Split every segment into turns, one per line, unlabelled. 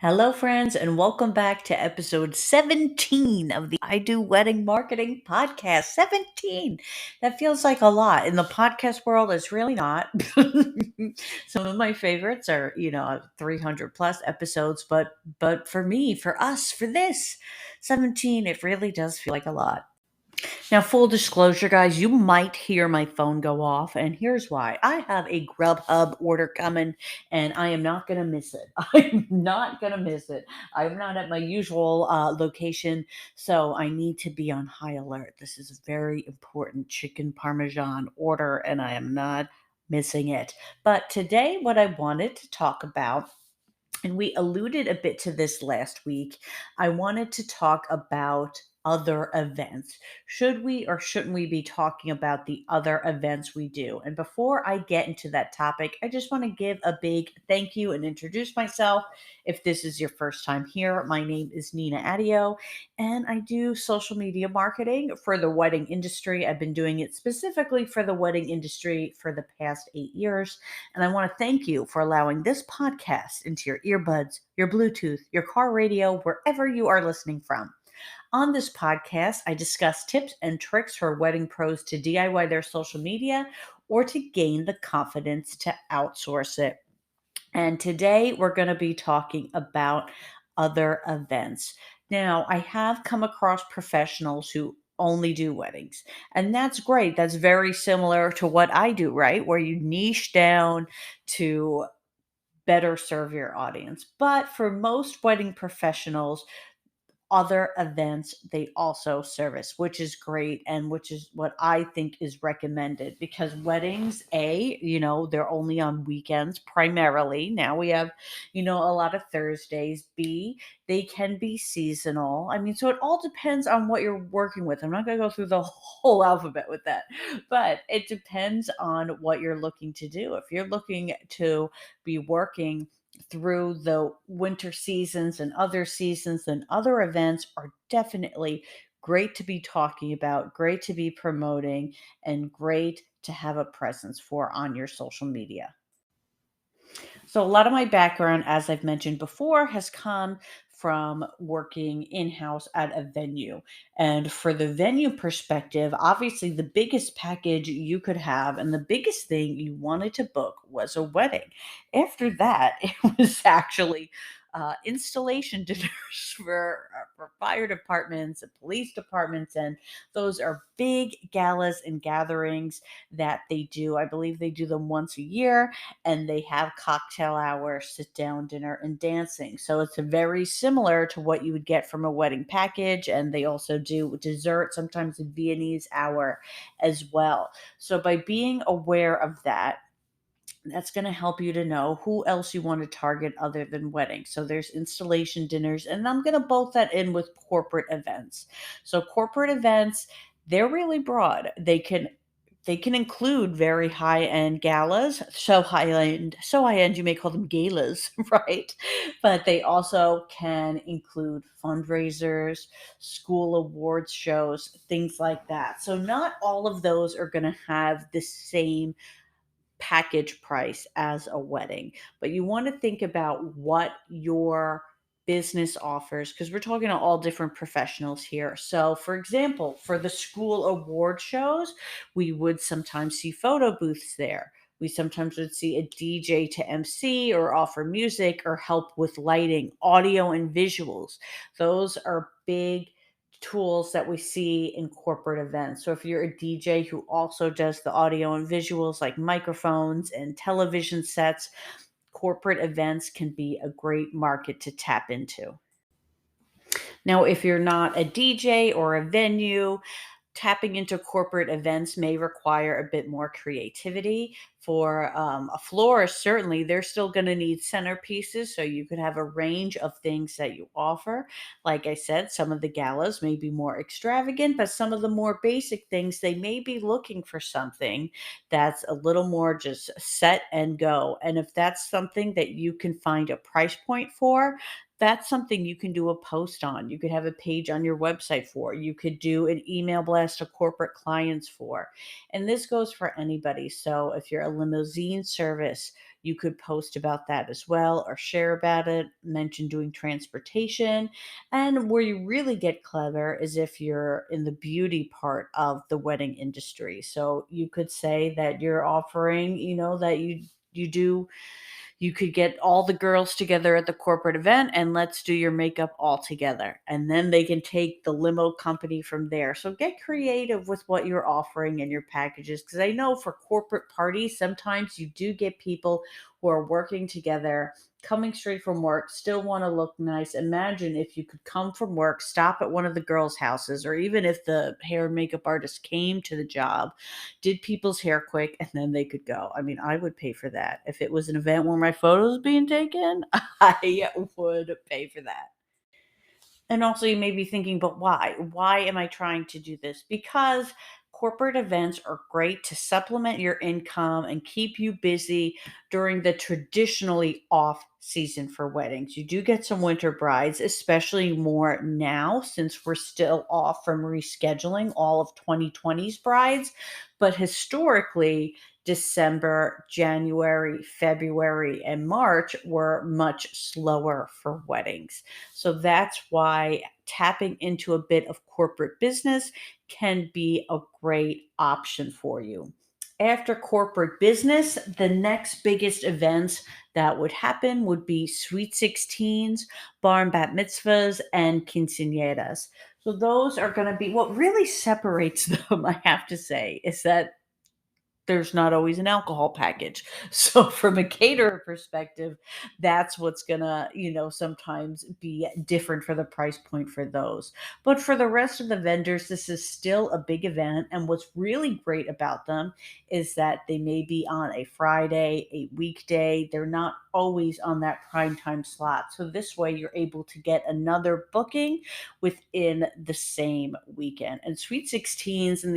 Hello, friends, and welcome back to episode 17 of the I Do Wedding Marketing Podcast. 17. That feels like a lot. In the podcast world, it's really not. Some of my favorites are, 300 plus episodes, but for me, for us, for this 17, it really does feel like a lot. Now, full disclosure, guys, you might hear my phone go off, and here's why. I have a Grubhub order coming, and I am not going to miss it. I'm not going to miss it. I'm not at my usual location, so I need to be on high alert. This is a very important chicken parmesan order, and I am not missing it. But today, what I wanted to talk about, and we alluded a bit to this last week. I wanted to talk about other events. Should we or shouldn't we be talking about the other events we do? And before I get into that topic, I just want to give a big thank you and introduce myself. If this is your first time here, my name is Nina Adio, and I do social media marketing for the wedding industry. I've been doing it specifically for the wedding industry for the past 8 years. And I want to thank you for allowing this podcast into your earbuds, your Bluetooth, your car radio, wherever you are listening from. On this podcast, I discuss tips and tricks for wedding pros to DIY their social media or to gain the confidence to outsource it. And today we're going to be talking about other events. Now, I have come across professionals who only do weddings, and that's great. That's very similar to what I do, right? Where you niche down to better serve your audience. But for most wedding professionals, other events they also service, which is great and which is what I think is recommended because weddings, they're only on weekends primarily. Now we have, a lot of Thursdays. B, they can be seasonal. I mean, so it all depends on what you're working with. I'm not going to go through the whole alphabet with that, but it depends on what you're looking to do. If you're looking to be working through the winter seasons and other seasons and other events are definitely great to be talking about, great to be promoting, and great to have a presence for on your social media. So, a lot of my background, as I've mentioned before, has come from working in house at a venue. And for the venue perspective, obviously, the biggest package you could have and the biggest thing you wanted to book was a wedding. After that, it was actually installation dinners for fire departments and police departments. And those are big galas and gatherings that they do. I believe they do them once a year and they have cocktail hour, sit down dinner, and dancing. So it's very similar to what you would get from a wedding package. And they also do dessert, sometimes a Viennese hour as well. So by being aware of that, that's going to help you to know who else you want to target other than weddings. So there's installation dinners, and I'm going to bolt that in with corporate events. So corporate events, they're really broad. They can include very high end galas, so high end you may call them galas, right? But they also can include fundraisers, school awards shows, things like that. So not all of those are going to have the same package price as a wedding, but you want to think about what your business offers because we're talking to all different professionals here. So, for example, for the school award shows, we would sometimes see photo booths there. We sometimes would see a DJ to MC or offer music or help with lighting, audio, and visuals. Those are big tools that we see in corporate events. So if you're a DJ who also does the audio and visuals like microphones and television sets, corporate events can be a great market to tap into. Now, if you're not a DJ or a venue, tapping into corporate events may require a bit more creativity. For a florist, certainly they're still going to need centerpieces, so you could have a range of things that you offer. Like I said, some of the galas may be more extravagant, but some of the more basic things, they may be looking for something that's a little more just set and go. And if that's something that you can find a price point for, That's something you can do a post on. You could have a page on your website for. You could do an email blast to corporate clients for. And this goes for anybody. So if you're a limousine service, you could post about that as well or share about it, mention doing transportation. And where you really get clever is if you're in the beauty part of the wedding industry. So you could say that you're offering, that you do you could get all the girls together at the corporate event and let's do your makeup all together. And then they can take the limo company from there. So get creative with what you're offering and your packages. Because I know for corporate parties, sometimes you do get people who are working together, coming straight from work, still want to look nice. Imagine if you could come from work, stop at one of the girls' houses, or even if the hair and makeup artist came to the job, did people's hair quick, and then they could go. I mean, I would pay for that. If it was an event where my photos being taken, I would pay for that. And also, you may be thinking, but why? Why am I trying to do this? Because corporate events are great to supplement your income and keep you busy during the traditionally off season for weddings. You do get some winter brides, especially more now since we're still off from rescheduling all of 2020's brides. But historically, December, January, February, and March were much slower for weddings. So that's why tapping into a bit of corporate business can be a great option for you. After corporate business, the next biggest events that would happen would be sweet 16s, bar and bat mitzvahs, and quinceañeras. So those are going to be what really separates them, I have to say, is that there's not always an alcohol package. So from a caterer perspective, that's what's gonna, sometimes be different for the price point for those. But for the rest of the vendors, this is still a big event. And what's really great about them is that they may be on a Friday, a weekday. They're not always on that prime time slot. So this way you're able to get another booking within the same weekend. And Sweet 16s and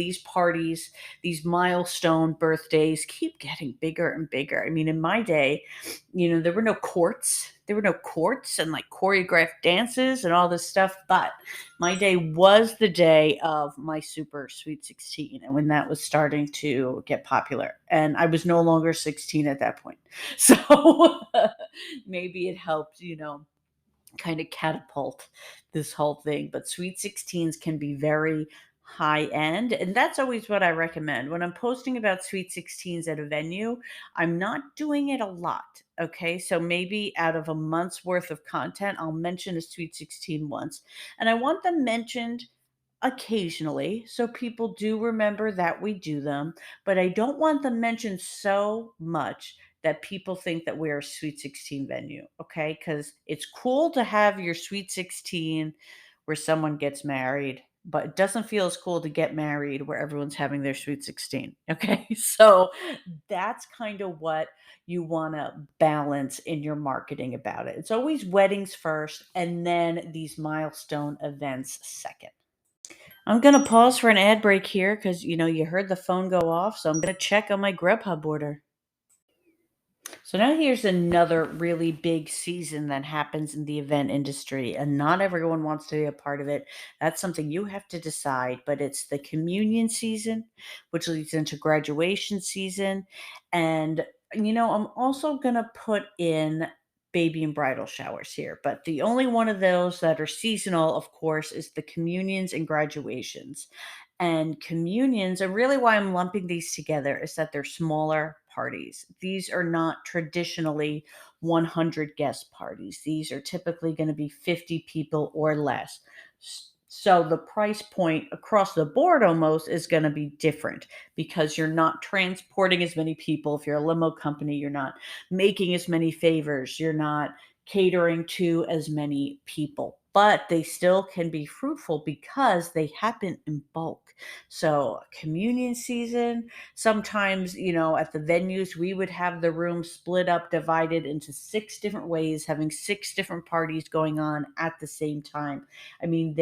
these milestone birthdays keep getting bigger and bigger. I mean, in my day, there were no courts. There were no courts and like choreographed dances and all this stuff. But my day was the day of my super sweet 16, and when that was starting to get popular. And I was no longer 16 at that point. So maybe it helped, kind of catapult this whole thing. But sweet 16s can be very high end. And that's always what I recommend. When I'm posting about sweet 16s at a venue, I'm not doing it a lot. Okay. So maybe out of a month's worth of content, I'll mention a sweet 16 once. And I want them mentioned occasionally so people do remember that we do them, but I don't want them mentioned so much that people think that we're a sweet 16 venue. Okay, because it's cool to have your sweet 16 where someone gets married, but it doesn't feel as cool to get married where everyone's having their sweet 16. Okay, so that's kind of what you want to balance in your marketing about it. It's always weddings first and then these milestone events second. I'm going to pause for an ad break here because, you heard the phone go off. So I'm going to check on my Grubhub order. So now here's another really big season that happens in the event industry, and not everyone wants to be a part of it. That's something you have to decide, but it's the communion season, which leads into graduation season. And, I'm also going to put in baby and bridal showers here, but the only one of those that are seasonal, of course, is the communions and graduations. And communions, and really why I'm lumping these together is that they're smaller parties. These are not traditionally 100 guest parties. These are typically going to be 50 people or less. So the price point across the board almost is going to be different because you're not transporting as many people. If you're a limo company, you're not making as many favors. You're not catering to as many people, but they still can be fruitful because they happen in bulk. So, communion season, sometimes, at the venues, we would have the room split up, divided into six different ways, having six different parties going on at the same time. I mean,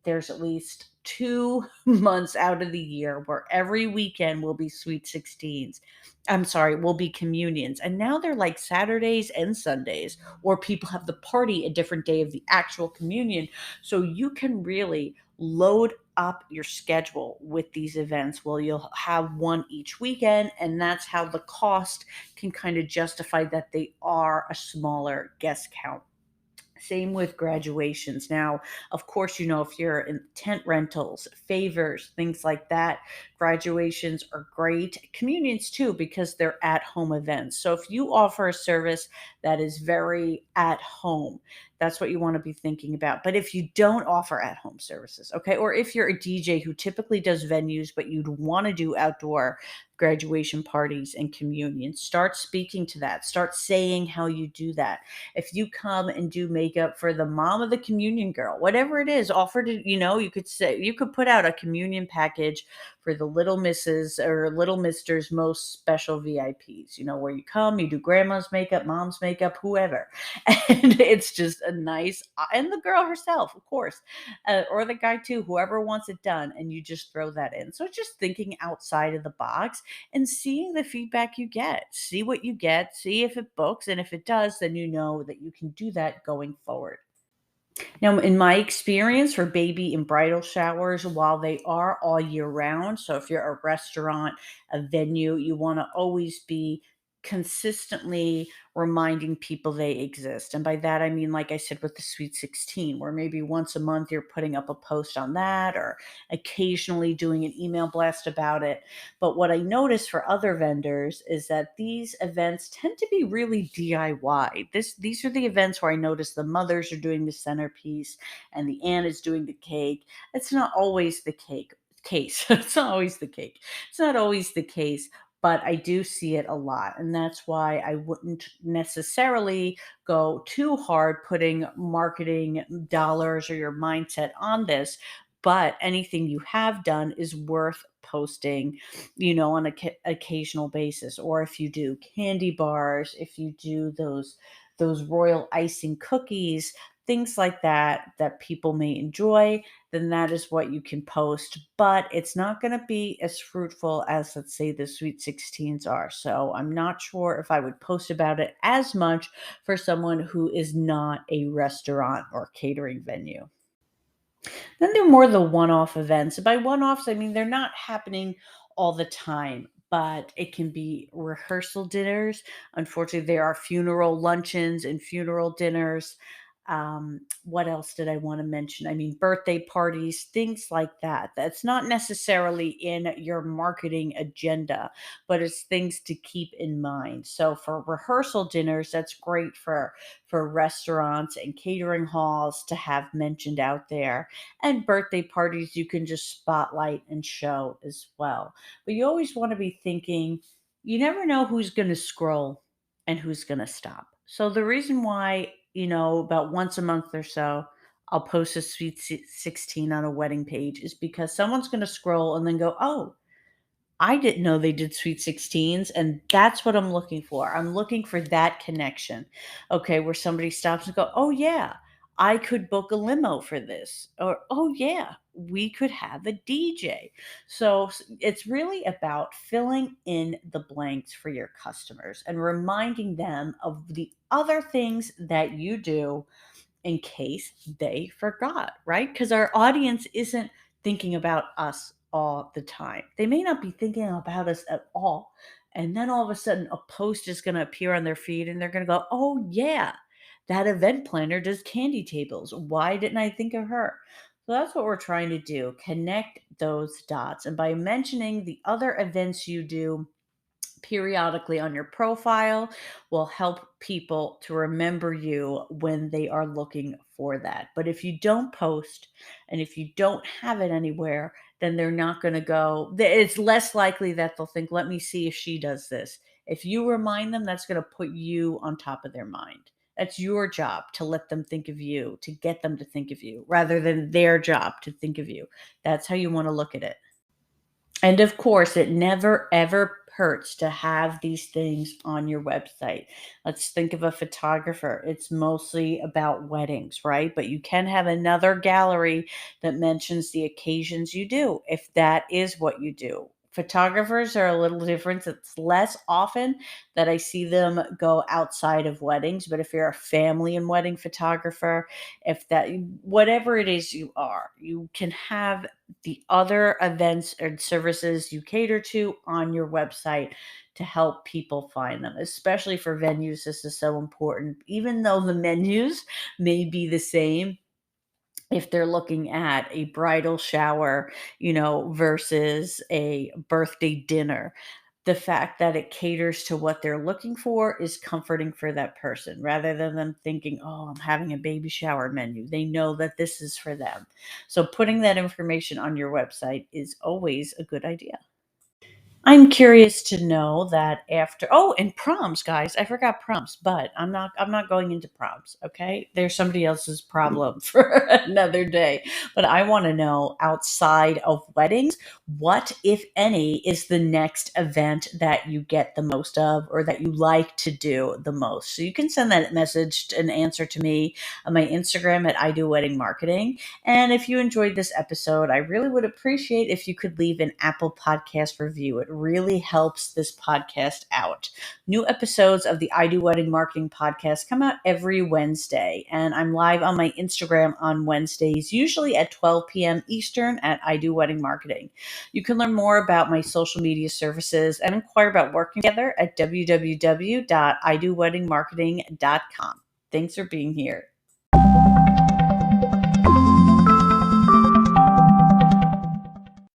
there's at least 2 months out of the year where every weekend will be Sweet 16s. I'm sorry, will be communions. And now they're like Saturdays and Sundays, or people have the party a different day of the actual communion. So you can really load up your schedule with these events. Well, you'll have one each weekend, and that's how the cost can kind of justify that they are a smaller guest count. Same with graduations. Now, of course, if you're in tent rentals, favors, things like that, graduations are great. Communions too, because they're at home events. So if you offer a service that is very at home, that's what you want to be thinking about. But if you don't offer at home services, okay, or if you're a DJ who typically does venues, but you'd want to do outdoor graduation parties and communions, start speaking to that. Start saying how you do that. If you come and do makeup for the mom of the communion girl, whatever it is, offer to, you could say, you could put out a communion package for the little misses or little misters, most special VIPs, where you come, you do grandma's makeup, mom's makeup, whoever. And it's just a nice, and the girl herself, of course, or the guy too, whoever wants it done. And you just throw that in. So just thinking outside of the box and seeing the feedback you get. See what you get, see if it books, and if it does, then you know that you can do that going forward. Now, in my experience for baby and bridal showers, while they are all year round, so if you're a restaurant, a venue, you want to always be consistently reminding people they exist. And by that, I mean, like I said, with the Sweet 16, where maybe once a month you're putting up a post on that or occasionally doing an email blast about it. But what I notice for other vendors is that these events tend to be really DIY. These are the events where I notice the mothers are doing the centerpiece and the aunt is doing the cake. It's not always the case. It's not always the cake. It's not always the case, but I do see it a lot. And that's why I wouldn't necessarily go too hard putting marketing dollars or your mindset on this. But anything you have done is worth posting, on a occasional basis. Or if you do candy bars, if you do those royal icing cookies, things like that people may enjoy, then that is what you can post. But it's not going to be as fruitful as, let's say, the Sweet 16s are. So I'm not sure if I would post about it as much for someone who is not a restaurant or catering venue. Then they're more the one-off events. By one-offs, I mean they're not happening all the time, but it can be rehearsal dinners. Unfortunately, there are funeral luncheons and funeral dinners. What else did I want to mention? I mean, birthday parties, things like that. That's not necessarily in your marketing agenda, but it's things to keep in mind. So for rehearsal dinners, that's great for restaurants and catering halls to have mentioned out there, and birthday parties you can just spotlight and show as well. But you always want to be thinking, you never know who's going to scroll and who's going to stop. So the reason why, about once a month or so, I'll post a Sweet 16 on a wedding page is because someone's going to scroll and then go, oh, I didn't know they did Sweet 16s, and that's what I'm looking for. I'm looking for that connection. Okay, where somebody stops and go, "Oh yeah, I could book a limo for this." Or, "Oh yeah, we could have a DJ." So it's really about filling in the blanks for your customers and reminding them of the other things that you do in case they forgot, right? Because our audience isn't thinking about us all the time. They may not be thinking about us at all. And then all of a sudden, a post is going to appear on their feed and they're going to go, oh, yeah, that event planner does candy tables. Why didn't I think of her? So that's what we're trying to do, connect those dots. And by mentioning the other events you do periodically on your profile will help people to remember you when they are looking for that. But if you don't post and if you don't have it anywhere, then they're not going to go. It's less likely that they'll think, let me see if she does this. If you remind them, that's going to put you on top of their mind. That's your job to let them think of you, to get them to think of you, rather than their job to think of you. That's how you want to look at it. And of course, it never ever hurts to have these things on your website. Let's think of a photographer. It's mostly about weddings, right? But you can have another gallery that mentions the occasions you do, if that is what you do. Photographers are a little different. It's less often that I see them go outside of weddings, but if you're a family and wedding photographer, if that whatever it is you are, you can have the other events and services you cater to on your website to help people find them, especially for venues. This is so important. Even though the menus may be the same, if they're looking at a bridal shower, versus a birthday dinner, the fact that it caters to what they're looking for is comforting for that person rather than them thinking, oh, I'm having a baby shower menu. They know that this is for them. So putting that information on your website is always a good idea. I'm curious to know that after and proms, guys. I forgot proms, but I'm not going into proms, okay? There's somebody else's problem for another day. But I want to know, outside of weddings, what, if any, is the next event that you get the most of or that you like to do the most? So you can send that message, an answer to me on my Instagram at I Do Wedding Marketing. And if you enjoyed this episode, I really would appreciate if you could leave an Apple Podcast review. It really helps this podcast out. New episodes of the I Do Wedding Marketing podcast come out every Wednesday, and I'm live on my Instagram on Wednesdays, usually at 12 p.m. Eastern at I Do Wedding Marketing. You can learn more about my social media services and inquire about working together at www.idoweddingmarketing.com. Thanks for being here.